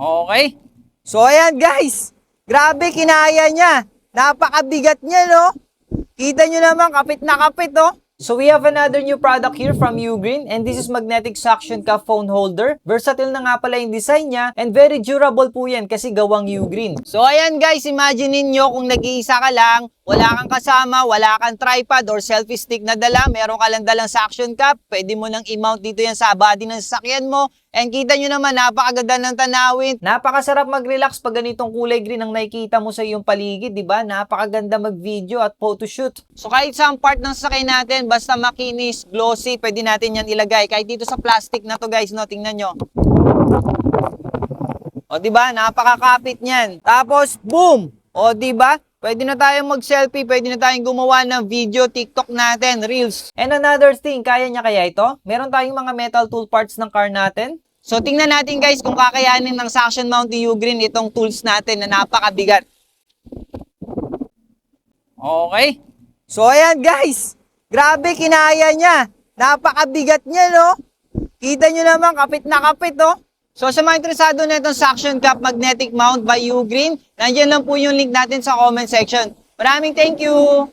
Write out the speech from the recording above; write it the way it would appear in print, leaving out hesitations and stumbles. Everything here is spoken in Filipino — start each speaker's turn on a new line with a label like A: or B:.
A: Okay. So ayan guys, grabe kinaya niya. Napakabigat niya, no? Kita nyo naman, kapit na kapit, oh. So we have another new product here from Ugreen, and this is magnetic suction cup phone holder. Versatile na nga pala yung design niya and very durable po yan kasi gawang Ugreen. So ayan guys, imagine niyo kung nag-iisa ka lang, wala kang kasama, wala kang tripod or selfie stick na dala, meron ka lang dalang suction cup, pwede mo nang i-mount dito yan sa body ng sasakyan mo. And kita nyo naman, napakaganda ng tanawin. Napakasarap mag-relax pag ganitong kulay green ang nakikita mo sa iyong paligid, di ba? Napakaganda mag-video at photoshoot. So kahit saan part ng sasakyan natin, basta makinis, glossy, pwede natin yan ilagay. Kahit dito sa plastic na to guys, no? Tingnan nyo. O di ba? Napakakapit niyan. Tapos, boom! O di ba? Pwede na tayong mag-selfie, pwede na tayong gumawa ng video, TikTok natin, Reels. And another thing, kaya niya kaya ito? Meron tayong mga metal tool parts ng car natin. So tingnan natin guys kung kakayanin ng suction mount ni Ugreen itong tools natin na napakabigat. Okay. So ayan guys, grabe kinaya niya. Napakabigat niya, no? Kita nyo naman, kapit na kapit, oh. So sa mga interesado na itong suction cup magnetic mount by Ugreen, nandiyan lang po yung link natin sa comment section. Maraming thank you!